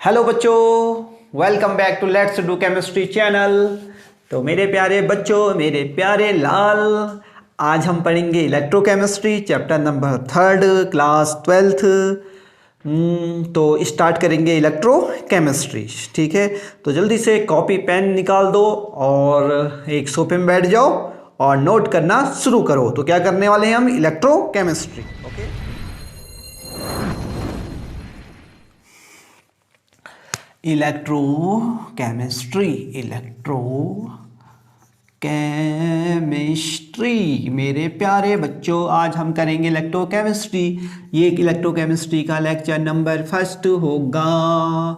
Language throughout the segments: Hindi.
हेलो बच्चों, welcome back to let's do chemistry channel. तो मेरे प्यारे बच्चों, मेरे प्यारे लाल, आज हम पढ़ेंगे electrochemistry chapter number 3 class 12th। तो स्टार्ट करेंगे इलेक्ट्रोकेमिस्ट्री। ठीक है, तो जल्दी से कॉपी पेन निकाल दो और एक सोफे में बैठ जाओ और नोट करना शुरू करो। तो क्या करने वाले हैं हम? इलेक्ट्रोकेमिस्ट्री। ओके, इलेक्ट्रोकेमिस्ट्री मेरे प्यारे बच्चों, आज हम करेंगे इलेक्ट्रोकेमिस्ट्री। ये इलेक्ट्रोकेमिस्ट्री का लेक्चर नंबर 1 होगा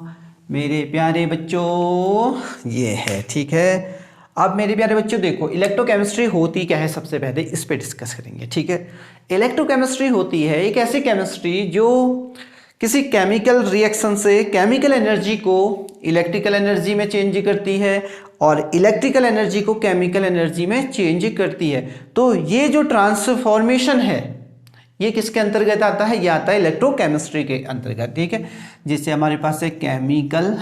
मेरे प्यारे बच्चों, ये है। ठीक है, अब मेरे प्यारे बच्चों देखो, इलेक्ट्रोकेमिस्ट्री होती क्या है, सबसे पहले इस पे डिस्कस करेंगे। ठीक है, इलेक्ट्रोकेमिस्ट्री होती है एक ऐसी केमिस्ट्री जो किसी केमिकल रिएक्शन से केमिकल एनर्जी को इलेक्ट्रिकल एनर्जी में चेंज करती है और इलेक्ट्रिकल एनर्जी को केमिकल एनर्जी में चेंज करती है। तो ये जो ट्रांसफॉर्मेशन है ये किसके अंतर्गत आता है? ये आता है इलेक्ट्रोकेमिस्ट्री के अंतर्गत। ठीक है, जिससे हमारे पास है केमिकल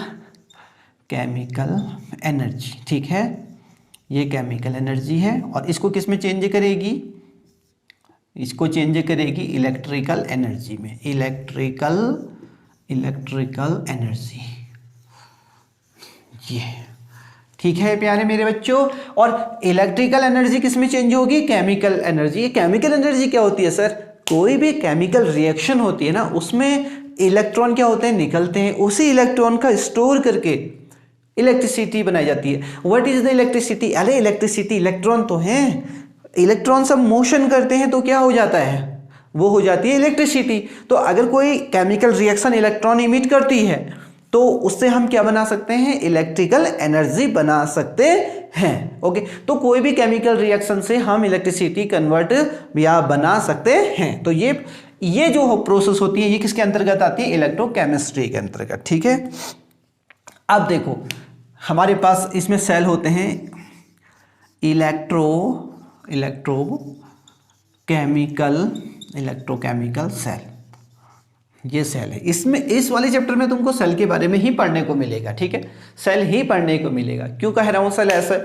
एनर्जी। ठीक है, ये केमिकल एनर्जी है और इसको किस में चेंज करेगी? इसको चेंज करेगी इलेक्ट्रिकल एनर्जी में। इलेक्ट्रिकल एनर्जी, ये ठीक है प्यारे मेरे बच्चों। और इलेक्ट्रिकल एनर्जी किस में चेंज होगी? Chemical energy. ये केमिकल एनर्जी क्या होती है सर? कोई भी केमिकल रिएक्शन होती है ना, उसमें इलेक्ट्रॉन क्या होते हैं? निकलते हैं। उसी इलेक्ट्रॉन का स्टोर करके इलेक्ट्रिसिटी बनाई जाती है। What is the electricity? अरे इलेक्ट्रिसिटी, इलेक्ट्रॉन तो हैं, इलेक्ट्रॉन सब मोशन करते हैं तो क्या हो जाता है? वो हो जाती है इलेक्ट्रिसिटी। तो अगर कोई केमिकल रिएक्शन इलेक्ट्रॉन इमिट करती है तो उससे हम क्या बना सकते हैं? इलेक्ट्रिकल एनर्जी बना सकते हैं। ओके, तो कोई भी केमिकल रिएक्शन से हम इलेक्ट्रिसिटी कन्वर्ट या बना सकते हैं। तो ये जो प्रोसेस होती है ये किसके अंतर्गत आती है? इलेक्ट्रोकेमिस्ट्री के अंतर्गत। ठीक है, अब देखो हमारे पास इसमें सेल होते हैं इलेक्ट्रोकेमिकल सेल। ये सेल है। इसमें इस वाले चैप्टर में तुमको सेल के बारे में ही पढ़ने को मिलेगा। ठीक है, सेल ही पढ़ने को मिलेगा। क्यों कह रहा हूँ सेल ऐसा?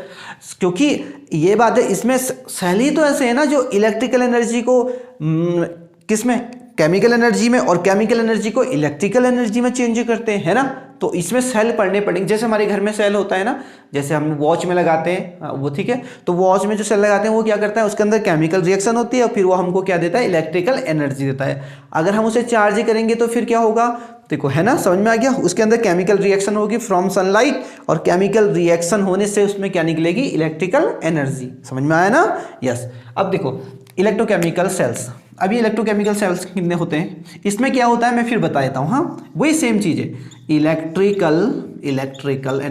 क्योंकि ये बात है, इसमें सेल ही तो ऐसे है ना जो इलेक्ट्रिकल एनर्जी को किसमें? केमिकल एनर्जी में, और केमिकल एनर्जी को इलेक्ट्रिकल एनर्जी में चेंज करते हैं, है ना। तो इसमें सेल पढ़ने पड़ेंगे। जैसे हमारे घर में सेल होता है ना, जैसे हम वॉच में लगाते हैं वो, ठीक है, तो वॉच में जो सेल लगाते हैं वो क्या करता है? उसके अंदर केमिकल रिएक्शन होती है और फिर वो हमको क्या देता है? इलेक्ट्रिकल एनर्जी देता है। अगर हम उसे चार्ज करेंगे तो फिर क्या होगा? देखो, है ना, समझ में आ गया? उसके अंदर केमिकल रिएक्शन होगी फ्रॉम सनलाइट, और केमिकल रिएक्शन होने से उसमें क्या निकलेगी? Electrical energy. समझ में आया ना? यस। अब देखो इलेक्ट्रोकेमिकल सेल्स, अभी इलेक्ट्रोकेमिकल सेल्स कितने होते हैं? इसमें क्या होता है मैं फिर बता देता हूँ। हाँ, वही सेम चीज़ है। इलेक्ट्रिकल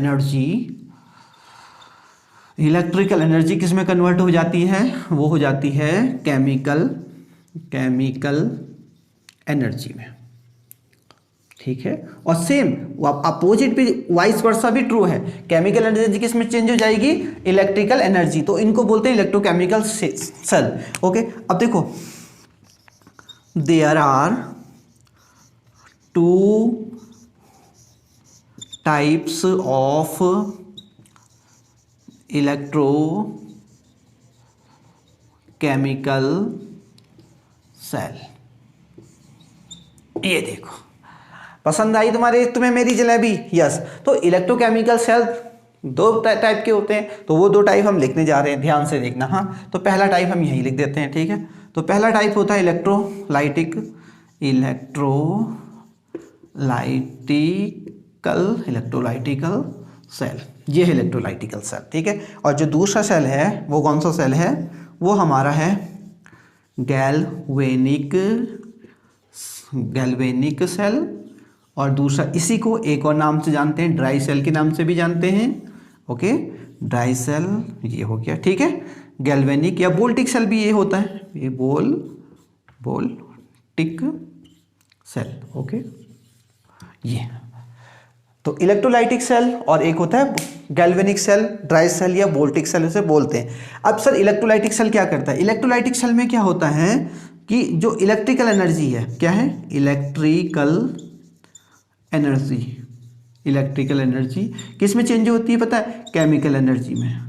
एनर्जी किस में कन्वर्ट हो जाती है? वो हो जाती है केमिकल एनर्जी में। ठीक है, और सेम अपोजिट भी, वाइस वर्सा भी ट्रू है। केमिकल एनर्जी किस में चेंज हो जाएगी? Electrical energy. तो इनको बोलते हैं इलेक्ट्रोकेमिकल सेल। ओके, अब देखो there are 2 types of electrochemical cell। ये देखो, पसंद आई तुम्हें मेरी जलेबी? यस। तो इलेक्ट्रोकेमिकल सेल 2 टाइप के होते हैं, तो वो 2 टाइप हम लिखने जा रहे हैं, ध्यान से देखना। हाँ, तो पहला टाइप हम यहीं लिख देते हैं। ठीक है, तो पहला टाइप होता है इलेक्ट्रोलाइटिकल सेल। ये है इलेक्ट्रोलाइटिकल सेल। ठीक है, और जो दूसरा सेल है वो कौन सा सेल है? वो हमारा है गैल्वेनिक सेल, और दूसरा इसी को एक और नाम से जानते हैं, ड्राई सेल के नाम से भी जानते हैं। ओके, ड्राई सेल ये हो गया। ठीक है, गैल्वेनिक या वोल्टिक सेल भी ये होता है, ये वोल्टिक सेल। ओके, ये तो इलेक्ट्रोलाइटिक सेल और एक होता है गैल्वेनिक सेल, ड्राई सेल या वोल्टिक सेल उसे बोलते हैं। अब सर इलेक्ट्रोलाइटिक सेल क्या करता है? इलेक्ट्रोलाइटिक सेल में क्या होता है कि जो इलेक्ट्रिकल एनर्जी है, क्या है? इलेक्ट्रिकल एनर्जी इलेक्ट्रिकल एनर्जी किस में चेंज होती है पता है? केमिकल एनर्जी में,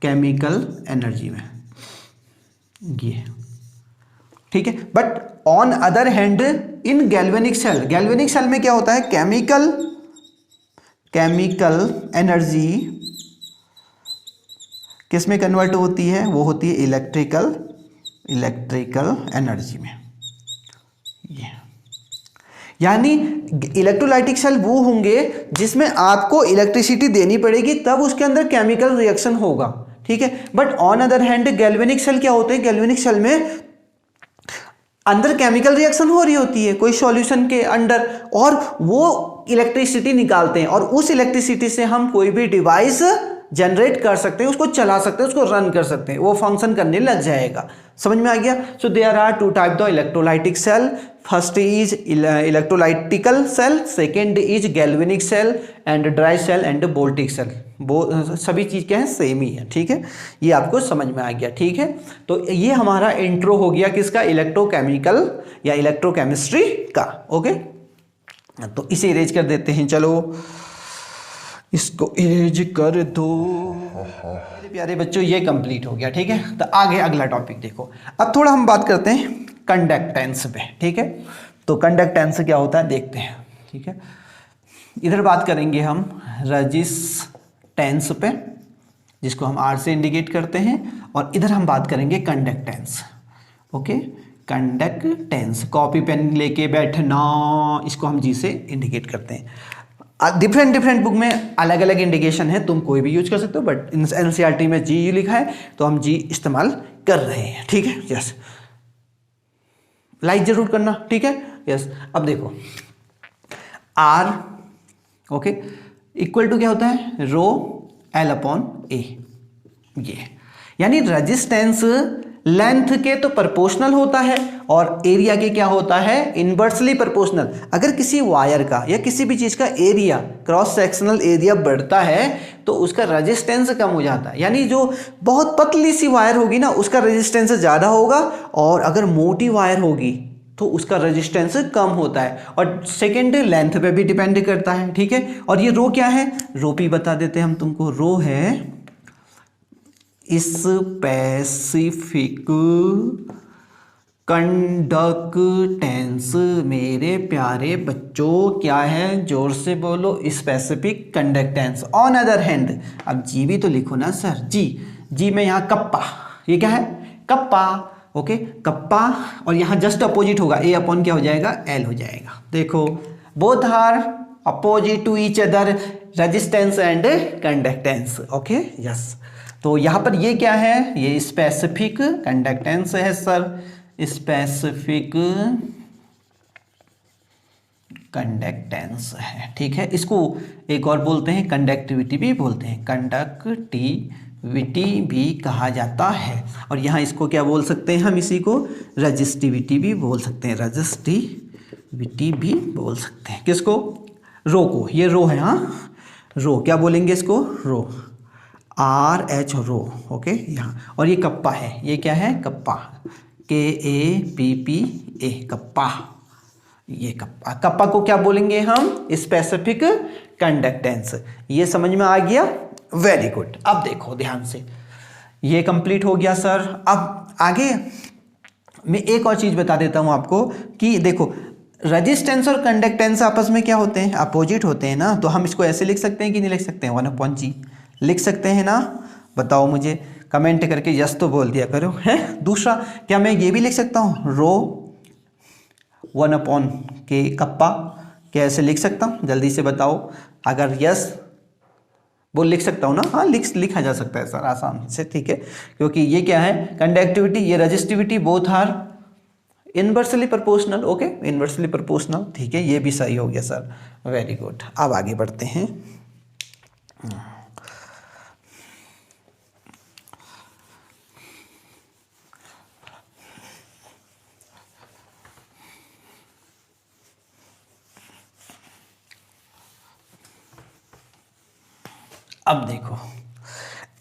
केमिकल एनर्जी में, ये ठीक है। But on other hand in galvanic cell, galvanic cell में क्या होता है? केमिकल एनर्जी किस में कन्वर्ट होती है? वो होती है इलेक्ट्रिकल एनर्जी में। ये यानी इलेक्ट्रोलाइटिक सेल वो होंगे जिसमें आपको इलेक्ट्रिसिटी देनी पड़ेगी तब उसके अंदर केमिकल रिएक्शन होगा, ठीक है। But on other hand galvanic cell क्या होते हैं? गैल्वेनिक सेल में अंदर केमिकल रिएक्शन हो रही होती है कोई सॉल्यूशन के अंदर, और वो इलेक्ट्रिसिटी निकालते हैं, और उस इलेक्ट्रिसिटी से हम कोई भी डिवाइस जनरेट कर सकते हैं, उसको चला सकते हैं, उसको रन कर सकते हैं, वो फंक्शन करने लग जाएगा। समझ में आ गया? So there are two type the electrolytic cell, first is electrolytical cell, second is galvanic cell and dry cell and voltaic cell. वो सभी चीज़ क्या है? सेम ही है, ठीक है। ये आपको समझ में आ गया, ठीक है। तो ये हमारा इंट्रो हो गया किसका? इलेक्ट्रोकेमिकल या इलेक्ट्रोकेमिस्ट्री का। ओके, तो इसे इरेज कर देते हैं, चलो इसको इरेज कर दो। मेरे प्यारे बच्चों ये कंप्लीट हो गया, ठीक है। तो आगे अगला टॉपिक देखो। अब थोड़ा हम बात करते हैं कंडक्टेंस पे, ठीक है। तो कंडक्टेंस क्या होता है देखते हैं, ठीक है। इधर बात करेंगे हम रेजिस्टेंस पे, जिसको हम आर से इंडिकेट करते हैं, और इधर हम बात करेंगे conductance. Okay, conductance, copy pen लेके बैठना, इसको हम जी से इंडिकेट करते हैं। डिफरेंट बुक में अलग अलग इंडिकेशन है, तुम कोई भी यूज कर सकते हो, बट एनसीईआरटी में जी लिखा है तो हम जी इस्तेमाल कर रहे हैं, ठीक है। यस, लाइक जरूर करना, ठीक है। यस, अब देखो आर, ओके, इक्वल टू क्या होता है? रो एल अपॉन ए। ये यानी रेजिस्टेंस लेंथ के तो प्रोपोर्शनल होता है और एरिया के क्या होता है? Inversely proportional. अगर किसी वायर का या किसी भी चीज का एरिया, क्रॉस सेक्शनल एरिया बढ़ता है तो उसका रेजिस्टेंस कम हो जाता है। यानी जो बहुत पतली सी वायर होगी ना, उसका रेजिस्टेंस ज़्यादा होगा, और अगर मोटी वायर होगी तो उसका रेजिस्टेंस कम होता है। और सेकेंड, लेंथ पे भी डिपेंड करता है, ठीक है। और ये रो क्या है? रो भी बता देते हैं हम तुमको। रो है स्पेसिफिक कंडक्टेंस। मेरे प्यारे बच्चों क्या है? जोर से बोलो, specific conductance. On other hand, अब जी भी तो लिखो ना सर, जी में यहाँ कप्पा, ये क्या है? Kappa, okay, kappa. और यहाँ जस्ट अपोजिट होगा, ए अपॉन क्या हो जाएगा? एल हो जाएगा। देखो, both are opposite to each other, resistance and conductance. Okay, yes. तो यहाँ पर ये क्या है? ये स्पेसिफिक कंडक्टेंस है सर, स्पेसिफिक कंडक्टेंस है, ठीक है। इसको एक और बोलते हैं कंडक्टिविटी भी बोलते हैं, कंडक्टिविटी भी कहा जाता है। और यहाँ इसको क्या बोल सकते हैं हम? इसी को रजिस्टिविटी भी बोल सकते हैं, रजिस्टिविटी भी बोल सकते हैं। किसको? रो को। ये रो है, हाँ, रो क्या बोलेंगे इसको? रो, आर एच, रो, ओके, यहाँ। और ये कप्पा है, ये क्या है? Kappa, KAPPA, kappa. ये कप्पा, कप्पा को क्या बोलेंगे हम? Specific conductance. ये समझ में आ गया? Very good. अब देखो ध्यान से, ये कंप्लीट हो गया सर। अब आगे मैं एक और चीज बता देता हूं आपको कि देखो, रेजिस्टेंस और कंडक्टेंस आपस में क्या होते हैं? अपोजिट होते हैं ना। तो हम इसको ऐसे लिख सकते हैं कि नहीं लिख सकते हैं? 1/G लिख सकते हैं ना? बताओ मुझे, कमेंट करके यस तो बोल दिया करो, है। दूसरा, क्या मैं ये भी लिख सकता हूँ? रो 1/K कप्पा, क्या ऐसे लिख सकता हूँ? जल्दी से बताओ। अगर यस बोल, लिख सकता हूँ ना? हाँ, लिखा जा सकता है सर आसान से, ठीक है। क्योंकि ये क्या है? कंडक्टिविटी, ये resistivity, both are inversely proportional. Okay, inversely proportional, ठीक है। ये भी सही हो गया सर, वेरी गुड। अब आगे बढ़ते हैं। अब देखो,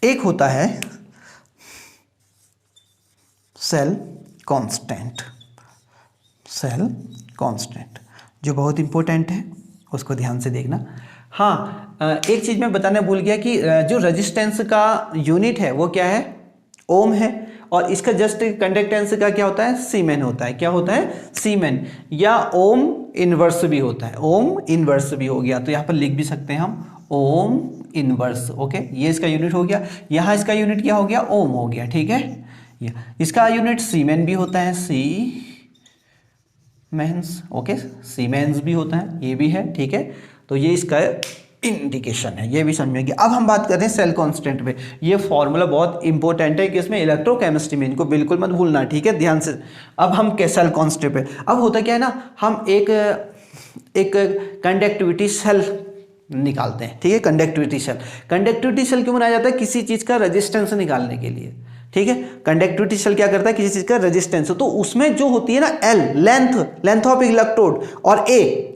एक होता है सेल कांस्टेंट, सेल कांस्टेंट जो बहुत इंपॉर्टेंट है, उसको ध्यान से देखना। हाँ, एक चीज़ मैं बताना भूल गया कि जो रेजिस्टेंस का यूनिट है वो क्या है, ओम है, और इसका जस्ट कंडक्टेंस का क्या होता है, सीमेन होता है। क्या होता है, सीमेन, या ओम इनवर्स भी होता है, ओम इनवर्स भी हो गया, तो यहाँ पर लिख भी सकते हैं हम ओम इनवर्स। ओके, ये इसका यूनिट हो गया, यहाँ इसका यूनिट क्या हो गया, ओम हो गया, ठीक है। इसका यूनिट सीमेन भी होता है, सी मेंस, ओके, सीमेंस भी होता है, ये भी है, ठीक है। तो ये इसका इंडिकेशन है, ये भी समझ में गया। अब हम बात कर रहे हैं सेल कांस्टेंट पे। ये फॉर्मूला बहुत इंपॉर्टेंट है कि इसमें इलेक्ट्रोकेमिस्ट्री में, इनको बिल्कुल मत भूलना, ठीक है, ध्यान से। अब हम सेल कांस्टेंट पे, अब होता क्या है ना, हम एक कंडक्टिविटी सेल निकालते हैं, ठीक है। कंडक्टिविटी सेल क्यों बनाया जाता है, किसी चीज़ का रेजिस्टेंस निकालने के लिए, ठीक है। कंडक्टिविटी सेल क्या करता है, किसी चीज़ का रेजिस्टेंस, तो उसमें जो होती है ना एल, लेंथ ऑफ इलेक्ट्रोड, और a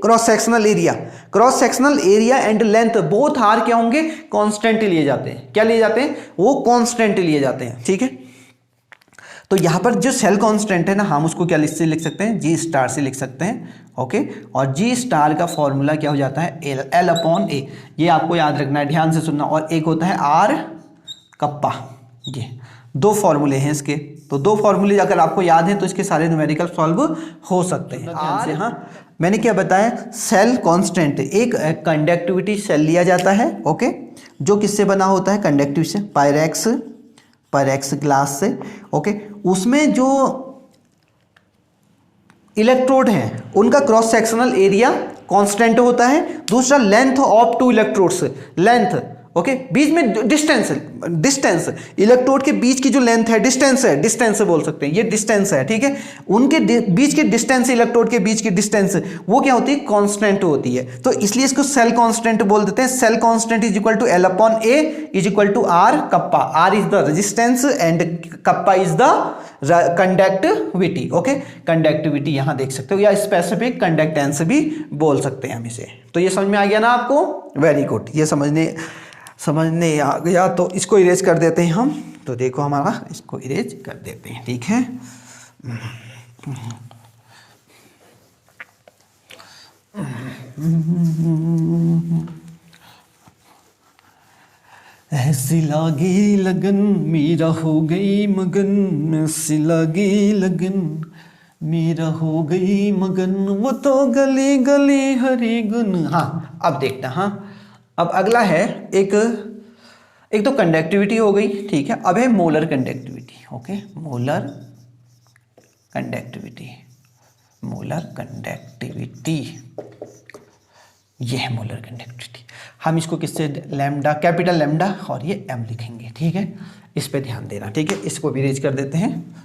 cross sectional area and length, both are क्या होंगे, कांस्टेंट लिए जाते हैं। क्या लिए जाते हैं, वो कांस्टेंट लिए जाते हैं, ठीक है। तो यहां पर जो सेल कांस्टेंट है ना, हम उसको क्या से लिख सकते हैं, जी स्टार से लिख सकते हैं, ओके। और जी स्टार का फॉर्मूला क्या हो जाता है, एल अपॉन ए, ये आपको याद रखना है, ध्यान से सुनना। और एक होता है आर कप्पा, ये दो फॉर्मूले हैं इसके। तो दो फॉर्मूले अगर आपको याद हैं तो इसके सारे न्यूमेरिकल सॉल्व हो सकते हैं। ध्यान से, हाँ, मैंने क्या बताया, सेल कांस्टेंट, एक कंडक्टिविटी सेल लिया जाता है, ओके, जो किससे बना होता है, कंडक्टिव से, पायरेक्स ग्लास से, ओके। उसमें जो इलेक्ट्रोड हैं उनका क्रॉस सेक्शनल एरिया कांस्टेंट होता है। दूसरा length of two electrodes, length, okay, बीच में डिस्टेंस इलेक्ट्रोड के बीच की जो लेंथ है, डिस्टेंस बोल सकते हैं, ये डिस्टेंस है, ठीक है। उनके बीच की डिस्टेंस, इलेक्ट्रोड के बीच की डिस्टेंस, वो क्या होती है, कांस्टेंट होती है। तो इसलिए इसको सेल कांस्टेंट बोल देते हैं। Cell constant is equal to L upon A is equal to R kappa. R is the resistance and kappa is the conductivity, okay. Conductivity यहां देख सकते हो, या स्पेसिफिक कंडक्टेंस भी बोल सकते हैं हम इसे। तो ये समझ में आ गया ना आपको, वेरी गुड, ये समझने आ गया। तो इसको इरेज कर देते हैं हम, तो देखो हमारा, इसको इरेज कर देते हैं, ठीक है। ऐसी लागी लगन मेरा हो गई मगन, ऐसी लागी लगन मेरा हो गई मगन, वो तो गली गली हरी गुन। हाँ, अब देखना, हाँ, अब अगला है एक तो कंडक्टिविटी हो गई, ठीक है। अब है molar conductivity, okay, molar conductivity, ये है मोलर कंडक्टिविटी। हम इसको किससे, लैम्डा, कैपिटल लैम्डा, और ये एम लिखेंगे, ठीक है। इस पे ध्यान देना, ठीक है। इसको भी रेज कर देते हैं।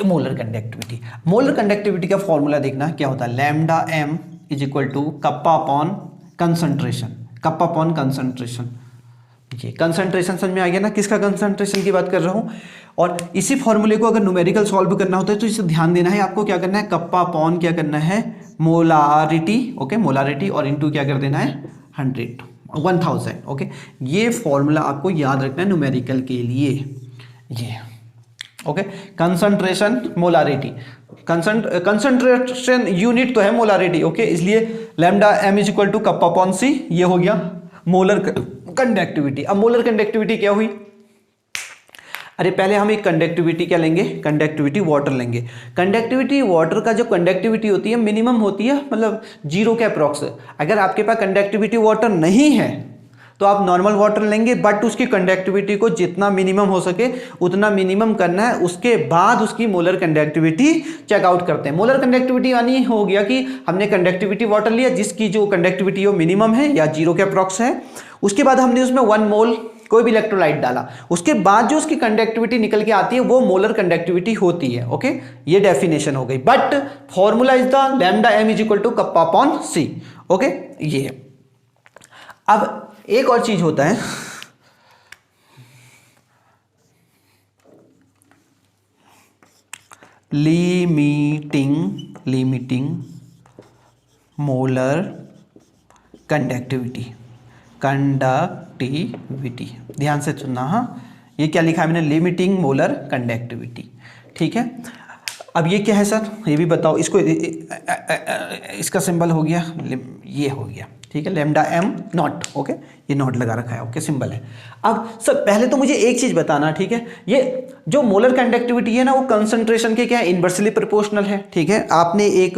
मोलर कंडक्टिविटी का फॉर्मूला देखना क्या होता है, lambda M is equal to kappa upon concentration. ये कंसंट्रेशन समझ में आ गया ना, किसका कंसंट्रेशन की बात कर रहा हूं। और इसी फॉर्मूले को अगर न्यूमेरिकल सॉल्व करना होता है तो इसे ध्यान देना है आपको, क्या करना है, कप्पा अपॉन क्या करना है, मोलारिटी, ओके, मोलारिटी, और इनटू क्या कर देना है, 1000, ओके। ये फॉर्मूला आपको याद रखना है न्यूमेरिकल के लिए, ये, okay. Concentration, molarity, concentration unit तो है मोलारिटी, ओके, इसलिए lambda M is equal to kappa upon C, ये हो गया मोलर कंडक्टिविटी। अब मोलर कंडक्टिविटी क्या हुई, अरे पहले हम एक कंडक्टिविटी क्या लेंगे, कंडक्टिविटी वाटर लेंगे। कंडक्टिविटी वाटर का जो कंडक्टिविटी होती है मिनिमम होती है, मतलब 0 के अप्रॉक्स। अगर आपके पास कंडक्टिविटी वाटर नहीं है तो आप नॉर्मल वाटर लेंगे, बट उसकी कंडक्टिविटी को जितना मिनिमम हो सके उतना मिनिमम करना है। उसके बाद उसकी मोलर कंडक्टिविटी चेकआउट करते हैं। मोलर कंडक्टिविटी यानी हो गया कि हमने कंडक्टिविटी वाटर लिया जिसकी जो कंडक्टिविटी वो मिनिमम है या 0 के अप्रॉक्स है। उसके बाद हमने उसमें 1 मोल कोई भी इलेक्ट्रोलाइट डाला, उसके बाद जो उसकी कंडक्टिविटी निकल के आती है वो मोलर कंडक्टिविटी होती है, ओके। ये डेफिनेशन हो गई, but formula is the lambda M is equal to kappa upon C, okay. ये अब एक और चीज होता है, लिमिटिंग मोलर कंडक्टिविटी, ध्यान से सुनना, हाँ, ये क्या लिखा है मैंने, लिमिटिंग मोलर कंडक्टिविटी। ठीक है। अब ये क्या है सर, ये भी बताओ इसको। इसका सिंबल हो गया, ये हो गया, ठीक है, लैम्डा एम नॉट, ओके, ये नॉट लगा रखा है, ओके, सिंबल है। अब सर पहले तो मुझे एक चीज बताना, ठीक है, ये जो मोलर कंडक्टिविटी है ना, वो कंसंट्रेशन के क्या है, इनवर्सली प्रोपोर्शनल है, ठीक है। आपने एक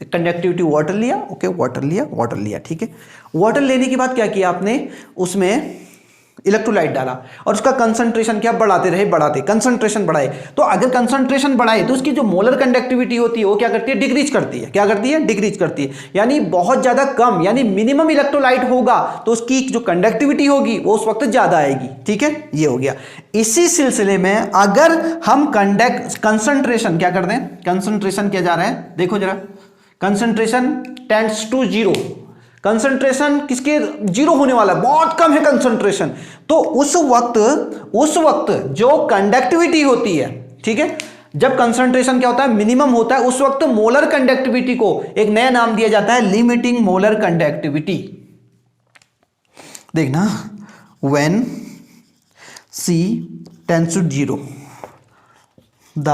कंडक्टिविटी वाटर लिया, ओके, वाटर लिया, ठीक है। वाटर लेने के बाद क्या किया आपने, उसमें इलेक्ट्रोलाइट डाला और उसका कंसंट्रेशन क्या, बढ़ाते रहे, कंसंट्रेशन बढ़ाए। तो अगर कंसंट्रेशन बढ़ाए तो उसकी जो मोलर कंडक्टिविटी होती है वो क्या करती है, डिक्रीज करती है। क्या करती है, डिक्रीज करती है। यानी बहुत ज्यादा कम, यानी मिनिमम इलेक्ट्रोलाइट होगा तो उसकी जो कंडक्टिविटी होगी वो उस वक्त ज्यादा आएगी, ठीक है, ये हो गया। इसी सिलसिले में अगर हम कंसंट्रेशन क्या कर दें, कंसंट्रेशन किया जा रहा है, देखो जरा, concentration tends to zero, concentration किसके, जीरो होने वाला है, बहुत कम है कंसंट्रेशन। तो उस वक्त जो कंडक्टिविटी होती है, ठीक है, जब कंसंट्रेशन क्या होता है, मिनिमम होता है, उस वक्त मोलर कंडक्टिविटी को एक नया नाम दिया जाता है, लिमिटिंग मोलर कंडक्टिविटी। देखना, when C tends to zero the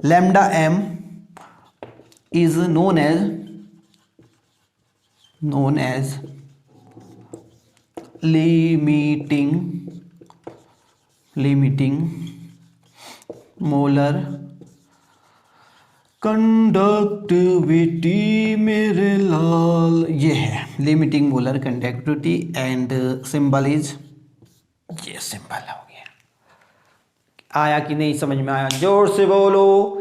lambda M is known as limiting molar conductivity मेरे लाल, ये है limiting molar conductivity and symbol is, ये सिंबल हो गया। आया कि नहीं समझ में आया, जोर से बोलो,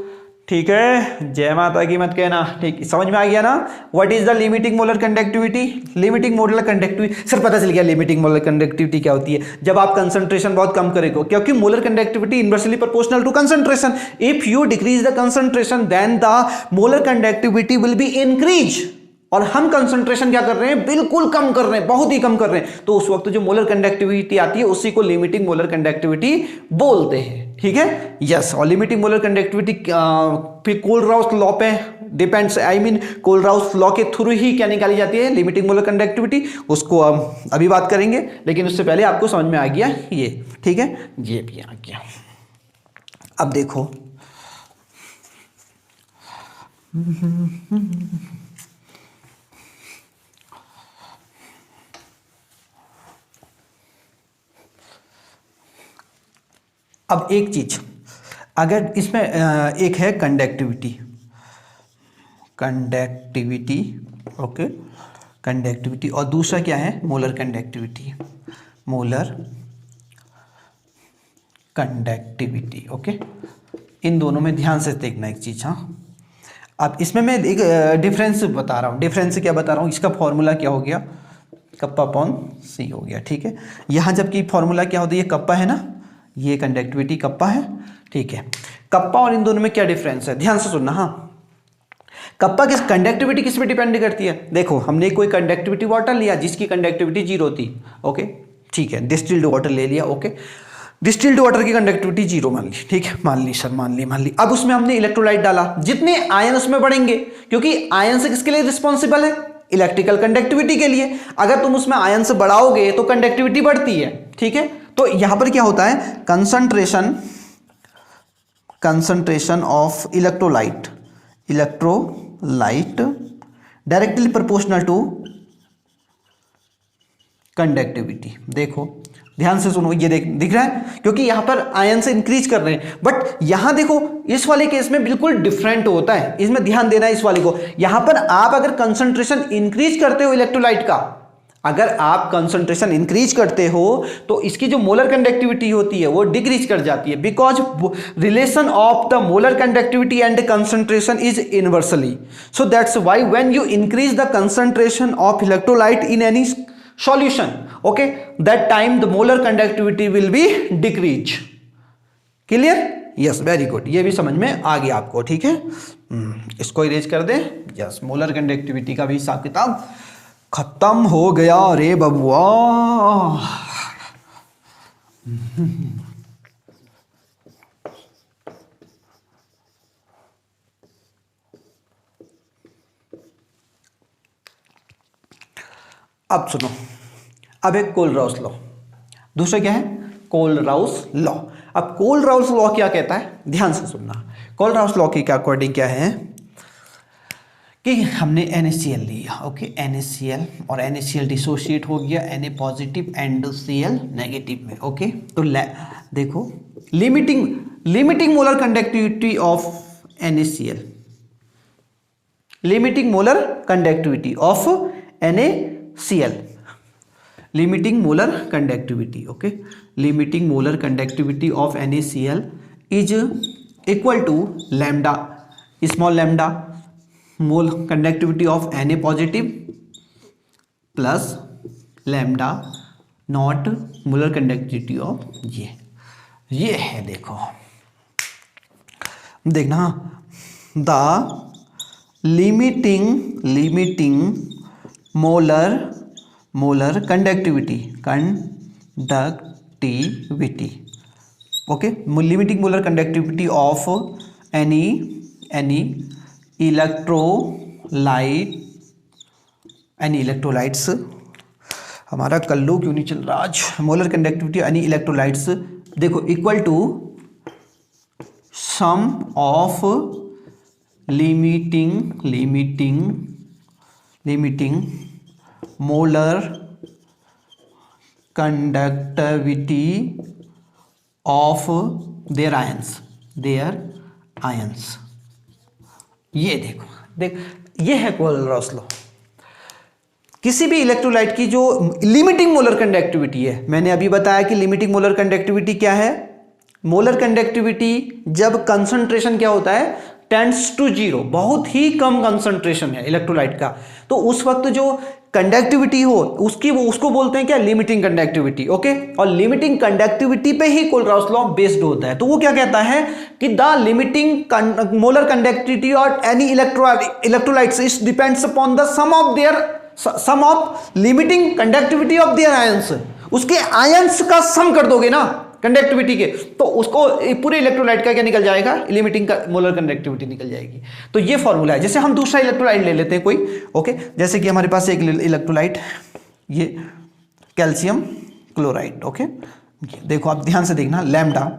ठीक है, जय माता की मत कहना, ठीक, समझ में आ गया ना। What is the limiting molar conductivity, limiting molar conductivity, sir पता चल गया लिमिटिंग मोलर कंडक्टिविटी क्या होती है, जब आप कंसंट्रेशन बहुत कम करेंगे, क्योंकि molar conductivity inversely proportional to concentration. If you decrease the concentration then the molar conductivity will be increase, और हम कंसंट्रेशन क्या कर रहे हैं, बिल्कुल कम कर रहे हैं, बहुत ही कम कर रहे हैं, तो उस वक्त जो मोलर कंडक्टिविटी आती है उसी को लिमिटिंग मोलर कंडक्टिविटी बोलते हैं, ठीक है, यस। और लिमिटिंग मोलर कंडक्टिविटी फिर कोलराउस लॉ पे depends, I mean Kohlrausch law के थ्रू ही क्या निकाली जाती है, लिमिटिंग मोलर कंडक्टिविटी, उसको अभी बात करेंगे, लेकिन उससे पहले आपको समझ में आ गया ये, ठीक है, ये भी आ गया। अब देखो, अब एक चीज, अगर इसमें एक है कंडक्टिविटी, ओके, कंडक्टिविटी, और दूसरा क्या है, मोलर कंडक्टिविटी, ओके। इन दोनों में ध्यान से देखना एक चीज, हाँ। अब इसमें मैं एक डिफरेंस बता रहा हूँ, डिफरेंस क्या बता रहा हूँ, इसका फॉर्मूला क्या हो गया, कप्पा अपॉन सी हो गया, ठीक है। यहाँ जबकि फॉर्मूला क्या होता है, ये कप्पा है ना, ये कंडक्टिविटी कप्पा है, ठीक है। कप्पा और इन दोनों में क्या डिफरेंस है, ध्यान से सुनना, हाँ। कप्पा किस कंडक्टिविटी किस पे डिपेंड करती है, देखो हमने कोई कंडक्टिविटी वाटर लिया जिसकी कंडक्टिविटी जीरो थी, ओके, ठीक है, डिस्टिल्ड वाटर ले लिया, ओके, डिस्टिल्ड वाटर की कंडक्टिविटी जीरो मान ली, ठीक है, मान ली सर, मान ली। अब उसमें हमने इलेक्ट्रोलाइट डाला, जितने आयन उसमें बढ़ेंगे, क्योंकि आयन से किसके लिए रिस्पॉन्सिबल है, इलेक्ट्रिकल कंडक्टिविटी के लिए। अगर तुम उसमें आयन से बढ़ाओगे तो कंडक्टिविटी बढ़ती है, ठीक है। तो यहां पर क्या होता है, concentration of electrolyte directly proportional to conductivity. देखो ध्यान से सुनो, ये दिख रहा है, क्योंकि यहां पर आयन से इंक्रीज कर रहे हैं, बट यहां देखो इस वाले केस में बिल्कुल डिफरेंट होता है, इसमें ध्यान देना है इस वाले को। यहां पर आप अगर कंसंट्रेशन इंक्रीज करते हो इलेक्ट्रोलाइट का, अगर आप कंसंट्रेशन इंक्रीज करते हो तो इसकी जो मोलर कंडक्टिविटी होती है वो डिक्रीज कर जाती है, because relation of the molar conductivity and concentration is inversely. So that's why when you increase the concentration of electrolyte in any solution, okay, that time the molar conductivity will be decrease. Clear, yes, very good, ये भी समझ में आ गया आपको, ठीक है। इसको इरेज कर दे, यस, मोलर कंडक्टिविटी का भी हिसाब किताब खत्म हो गया रे बबुआ। अब सुनो, अब एक कोलराउस लॉ, दूसरा क्या है, कोलराउस लॉ। अब कोल-राउल्स लॉ क्या कहता है, ध्यान से सुनना। कोल-राउल्स लॉ के अकॉर्डिंग क्या है कि हमने NaCl लिया, ओके, NaCl, और NaCl डिसोशिएट हो गया Na positive and Cl negative में, ओके। तो देखो limiting molar conductivity of NaCl, limiting molar conductivity of NaCl, limiting molar conductivity, okay, limiting molar conductivity of NaCl is equal to lambda, small lambda mole conductivity of Na positive plus lambda naught molar conductivity of ये है। देखो देखना, the limiting molar conductivity okay, limiting molar conductivity of any electrolytes, हमारा कल्लू क्यों नहीं चल रहा आज, मोलर कंडक्टिविटी एनी इलेक्ट्रोलाइट्स, देखो equal to sum of limiting molar conductivity of their ions. ये देख ये है कोल-राउल्स लॉ। किसी भी इलेक्ट्रोलाइट की जो लिमिटिंग मोलर कंडक्टिविटी है, मैंने अभी बताया कि लिमिटिंग मोलर कंडक्टिविटी क्या है, मोलर कंडक्टिविटी जब कंसंट्रेशन क्या होता है, टेंड्स टू जीरो, बहुत ही कम कंसंट्रेशन है इलेक्ट्रोलाइट का, तो उस वक्त जो कंडक्टिविटी हो उसको बोलते हैं क्या, लिमिटिंग कंडक्टिविटी, ओके। और लिमिटिंग कंडक्टिविटी पे ही कोल-राउल्स लॉ बेस्ड होता है। तो वो क्या कहता है कि the limiting molar conductivity of any electrolytes is depends upon the sum of limiting conductivity of their ions. उसके आयंस का सम कर दोगे ना कंडक्टिविटी के, तो उसको पूरे इलेक्ट्रोलाइट का क्या निकल जाएगा, लिमिटिंग मोलर कंडक्टिविटी निकल जाएगी। तो ये फॉर्मूला है। जैसे हम दूसरा इलेक्ट्रोलाइट ले लेते हैं कोई, ओके, जैसे कि हमारे पास एक इलेक्ट्रोलाइट, ये कैल्शियम क्लोराइड, ओके। देखो आप ध्यान से देखना, लैम्डा,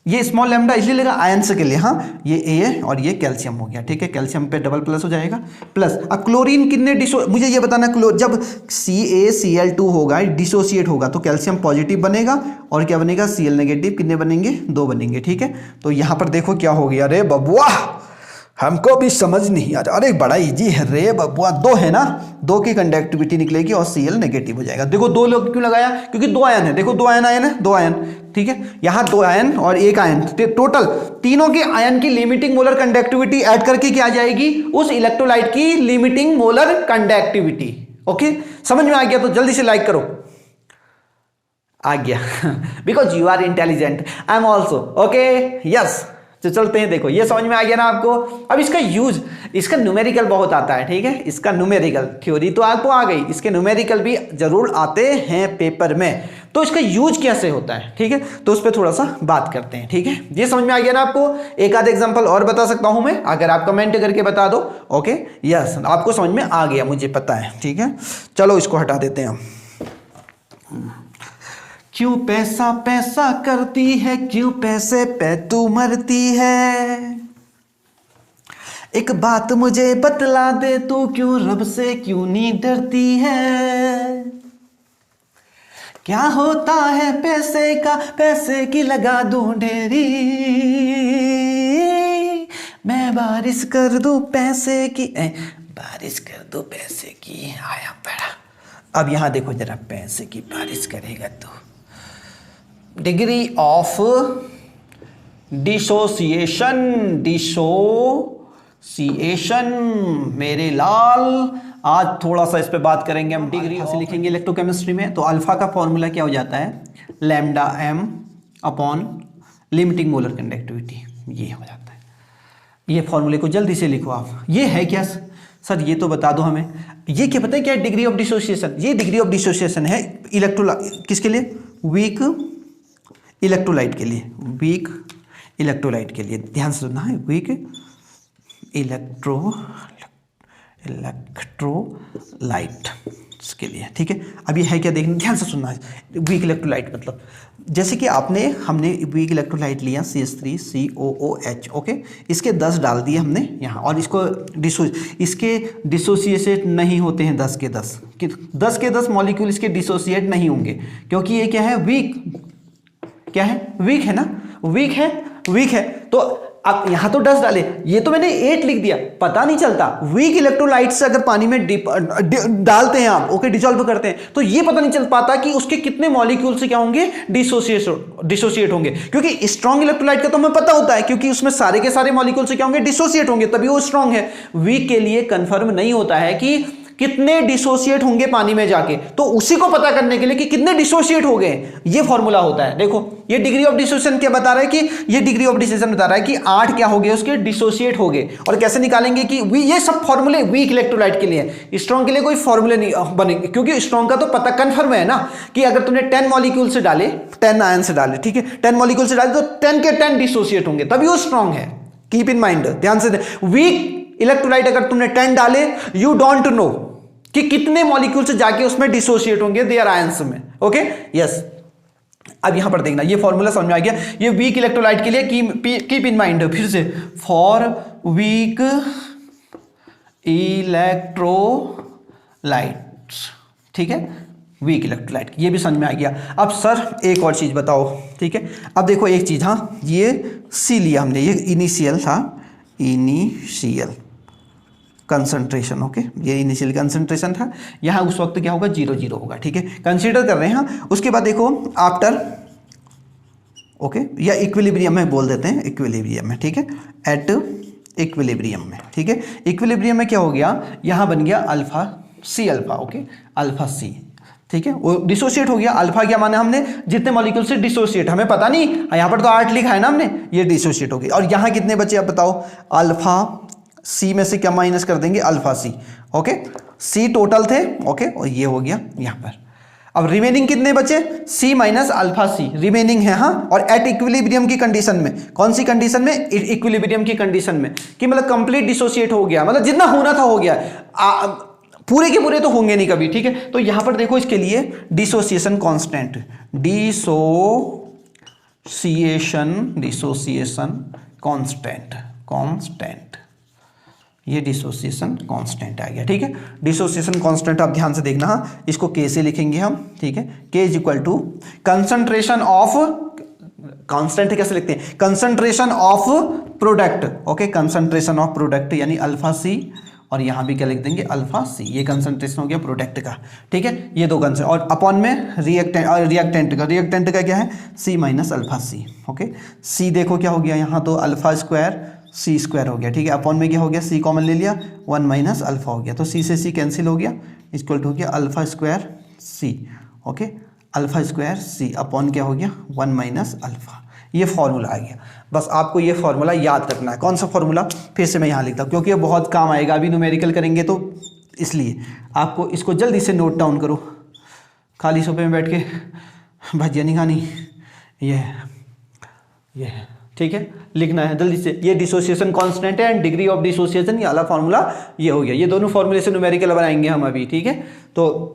ये स्मॉल लैम्डा इसलिए लेगा आयंस के लिए, हाँ, ये A और ये कैल्शियम हो गया, ठीक है, कैल्शियम पे डबल प्लस हो जाएगा, प्लस अब क्लोरीन कितने मुझे ये बताना, जब CaCl2 होगा, डिसोसिएट होगा, तो कैल्शियम पॉजिटिव बनेगा और क्या बनेगा, Cl नेगेटिव, कितने बनेंगे, 2 बनेंगे, ठीक है। तो यहाँ पर देखो क्या हो गया, अरे बबुआ हमको भी समझ नहीं आ रहा, अरे बड़ा इजी है रे बबुआ, 2 है ना, 2 की कंडक्टिविटी निकलेगी और Cl नेगेटिव हो जाएगा। देखो 2 लोग क्यों लगाया, क्योंकि 2 आयन है, देखो 2 आयन है, 2 आयन, ठीक है, यहाँ 2 आयन और 1 आयन, टोटल तीनों के आयन की लिमिटिंग मोलर कंडक्टिविटी ऐड करके क्या आ जाएगी, उस इलेक्ट्रोलाइट की लिमिटिंग मोलर कंडक्टिविटी, ओके। समझ में आ गया तो जल्दी से लाइक करो, आ गया because you are intelligent, I am also, okay, yes. तो चलते हैं, देखो ये समझ में आ गया ना आपको। अब इसका यूज, इसका न्यूमेरिकल बहुत आता है, ठीक है, इसका न्यूमेरिकल, थ्योरी तो आपको आ गई, इसके न्यूमेरिकल भी जरूर आते हैं पेपर में। तो इसका यूज कैसे होता है, ठीक है, तो उस पर थोड़ा सा बात करते हैं, ठीक है। ये समझ में आ गया ना आपको। एक आध एग्जांपल और बता सकता हूं मैं, अगर आप कमेंट करके बता दो, ओके, यस, आपको समझ में आ गया, मुझे पता है, ठीक है। चलो इसको हटा देते हैं हम। क्यों पैसा पैसा करती है, क्यों पैसे पे तू मरती है, एक बात मुझे बतला दे तू, क्यों रब से क्यों नहीं डरती है, क्या होता है पैसे का, पैसे की लगा दूं ढेरी, मैं बारिश कर दूं पैसे की, बारिश कर दूं पैसे की, आया बड़ा। अब यहां देखो जरा, पैसे की बारिश करेगा तो डिग्री ऑफ डिसोसिएशन मेरे लाल, आज थोड़ा सा इस पे बात करेंगे हम। डिग्री से लिखेंगे इलेक्ट्रोकेमिस्ट्री में, तो अल्फा का फॉर्मूला क्या हो जाता है, lambda m upon limiting molar conductivity, ये हो जाता है। ये फॉर्मूले को जल्दी से लिखो आप। ये है क्या सर, ये तो बता दो हमें, ये क्या पता है क्या, डिग्री ऑफ डिसोसिएशन। ये डिग्री ऑफ डिसोसिएशन है किसके लिए, वीक इलेक्ट्रोलाइट के लिए, वीक इलेक्ट्रोलाइट के लिए, ध्यान से सुनना है, वीक इलेक्ट्रोलाइट के लिए, ठीक है। अब ये है क्या, देखना ध्यान से सुनना है। वीक इलेक्ट्रोलाइट मतलब जैसे कि हमने वीक इलेक्ट्रोलाइट लिया CH3COOH, ओके, इसके 10 डाल दिए हमने यहाँ, और इसको इसके डिसोसिएट नहीं होते हैं 10 के 10 के 10 मॉलिक्यूल इसके डिसोसिएट नहीं होंगे, क्योंकि ये क्या है, वीक, क्या है, वीक है ना, वीक है। तो अब यहां तो 10 डाले, ये तो मैंने 8 लिख दिया, पता नहीं चलता। वीक इलेक्ट्रोलाइट से अगर पानी में डालते हैं आप, ओके, डिसॉल्व करते हैं, तो ये पता नहीं चल पाता कि उसके कितने मॉलिक्यूल से क्या होंगे, डिसोसिएट होंगे। क्योंकि स्ट्रॉन्ग इलेक्ट्रोलाइट का तो हमें पता होता है, क्योंकि उसमें सारे के सारे मॉलिक्यूल से क्या होंगे, डिसोसिएट होंगे, तभी वो स्ट्रॉन्ग है। वीक के लिए कंफर्म नहीं होता है कि कितने डिसोसिएट होंगे पानी में जाके, तो उसी को पता करने के लिए कि कितने डिसोसिएट हो गए, ये फॉर्मूला होता है। देखो ये डिग्री ऑफ डिसोसिएशन क्या बता रहा है, कि ये डिग्री ऑफ डिसोसिएशन बता रहा है कि 8 क्या हो गए उसके, डिसोसिएट हो गए। और कैसे निकालेंगे कि ये सब फॉर्मूले वीक इलेक्ट्रोलाइट के लिए, स्ट्रॉन्ग के लिए कोई फॉर्मूले नहीं बनेंगे, क्योंकि स्ट्रॉन्ग का तो पता कंफर्म है ना, कि अगर तुमने 10 मॉलिक्यूल से डाले, 10 आयन से डाले, ठीक है, 10 मॉलिक्यूल से डाले, तो 10 के 10 डिसोसिएट होंगे, तभी वो स्ट्रॉन्ग है। कीप इन माइंड, ध्यान से। वीक इलेक्ट्रोलाइट अगर तुमने 10 डाले, यू डोंट नो कि कितने मॉलिक्यूल से जाके उसमें डिसोसिएट होंगे देयर आयंस में, ओके, यस। अब यहां पर देखना, ये फॉर्मूला समझ में आ गया। ये वीक इलेक्ट्रोलाइट के लिए कीप इन माइंड, फिर से, फॉर वीक इलेक्ट्रोलाइट, ठीक है, वीक इलेक्ट्रोलाइट, ये भी समझ में आ गया। अब सर एक और चीज बताओ, ठीक है। अब देखो एक चीज, हाँ, ये सी लिया हमने, ये इनिशियल था, इनिशियल कंसंट्रेशन, ओके, ये इनिशियल कंसंट्रेशन था। यहाँ उस वक्त क्या होगा, 0 होगा, ठीक है, कंसीडर कर रहे हैं। हाँ, उसके बाद देखो आफ्टर, ओके, या इक्विलिब्रियम में बोल देते हैं, इक्विलिब्रियम में, ठीक है, एट इक्विलिब्रियम में, ठीक है। इक्विलिब्रियम में क्या हो गया, यहाँ बन गया alpha C alpha, okay, alpha C, ठीक है, वो डिसोसिएट हो गया। अल्फा क्या माना हमने, जितने मॉलिक्यूल से डिसोसिएट, हमें पता नहीं, यहाँ पर तो 8 लिखा है ना हमने, ये डिसोसिएट हो गई। और यहाँ कितने बचे आप बताओ, अल्फा सी में से क्या माइनस कर देंगे, अल्फा सी, ओके, सी टोटल थे, ओके, और ये हो गया यहाँ पर। अब रिमेनिंग कितने बचे, सी माइनस अल्फा सी रिमेनिंग है, हाँ, और एट इक्विलिब्रियम की कंडीशन में, कौन सी कंडीशन में, इक्विलिब्रियम की कंडीशन में, कि मतलब कंप्लीट डिसोसिएट हो गया, मतलब जितना होना था हो गया, पूरे के पूरे तो होंगे नहीं कभी, ठीक है। तो यहां पर देखो इसके लिए डिसोसिएशन कांस्टेंट, डिसोसिएशन कांस्टेंट, ये डिसोसिएशन कांस्टेंट आ गया, ठीक है। डिसोसिएशन कांस्टेंट आप ध्यान से देखना, हाँ, इसको के से लिखेंगे हम, ठीक है, K is equal to concentration of, constant कैसे लिखते हैं, concentration of product, okay, concentration of product यानी अल्फा सी, और यहां भी क्या लिख देंगे, अल्फा सी, ये कंसंट्रेशन हो गया प्रोडक्ट का, ठीक है, ये दो कंसंट्रेशन, और अपॉन में रिएक्टेंट का क्या है, सी माइनस अल्फा सी, ओके। सी देखो क्या हो गया, यहाँ तो अल्फा स्क्वायर सी स्क्वायर हो गया, ठीक है, अपॉन में क्या हो गया, सी कॉमन ले लिया, 1 माइनस अल्फा हो गया, तो सी से सी कैंसिल हो गया, इक्वल टू हो गया अल्फा स्क्वायर सी, ओके, अल्फा स्क्वायर सी अपॉन क्या हो गया, 1 माइनस अल्फा। ये फॉर्मूला आ गया, बस आपको ये फॉर्मूला याद रखना है। कौन सा फॉर्मूला, फिर से मैं यहाँ लिखता हूँ, क्योंकि ये बहुत काम आएगा, अभी न्यूमेरिकल करेंगे तो इसलिए आपको इसको जल्दी से नोट डाउन करो, खाली सोफे में बैठ के भजिया नहीं खानी, ये ठीक है, लिखना है जल्दी से। ये डिसोसिएशन कांस्टेंट है एंड डिग्री ऑफ डिसोसिएशन, ये वाला फॉर्मूला ये हो गया। ये दोनों फॉर्मूले से न्यूमेरिकल बनाएंगे हम अभी, ठीक है। तो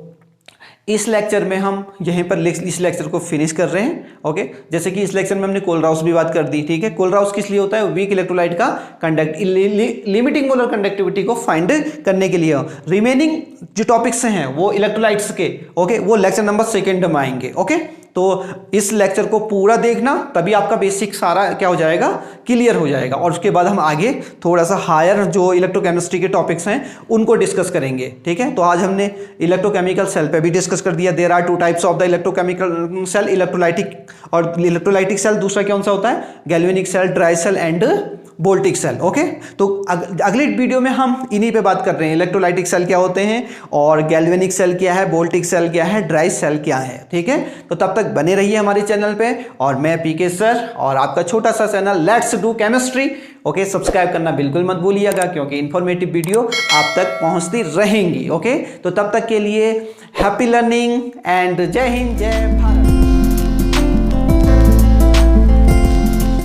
इस लेक्चर में हम यहीं पर इस लेक्चर को फिनिश कर रहे हैं, ओके। जैसे कि इस लेक्चर में हमने कोलराउस भी बात कर दी, ठीक है। कोलराउस किस लिए होता है, वीक इलेक्ट्रोलाइट का लिमिटिंग मोलर कंडक्टिविटी को फाइंड करने के लिए। रिमेनिंग जो टॉपिक्स हैं वो इलेक्ट्रोलाइट्स के, ओके, वो लेक्चर नंबर 2 में आएंगे, ओके। तो इस लेक्चर को पूरा देखना, तभी आपका बेसिक सारा क्या हो जाएगा, क्लियर हो जाएगा। और उसके बाद हम आगे थोड़ा सा हायर जो इलेक्ट्रोकेमिस्ट्री के टॉपिक्स हैं उनको डिस्कस करेंगे, ठीक है। तो आज हमने इलेक्ट्रोकेमिकल सेल पे भी डिस्कस कर दिया। There are 2 types of the electrochemical cell, electrolytic और इलेक्ट्रोलाइटिक सेल। दूसरा कौन सा होता है, galvanic cell, dry cell and voltaic cell, okay. तो अगली वीडियो में हम इन्हीं पे बात कर रहे हैं, इलेक्ट्रोलाइटिक सेल क्या होते हैं और गैल्वेनिक सेल क्या है, वोल्टिक सेल क्या है, ड्राई सेल क्या है, ठीक है। तो तब तक बने रहिए हमारे चैनल पे, और मैं पीके सर और आपका छोटा सा channel let's do chemistry, okay. Subscribe करना बिल्कुल मत भूलिएगा, क्योंकि इंफॉर्मेटिव वीडियो आप तक पहुंचती रहेंगी, ओके। तो तब तक के लिए हैप्पी लर्निंग एंड जय हिंद, जय भारत।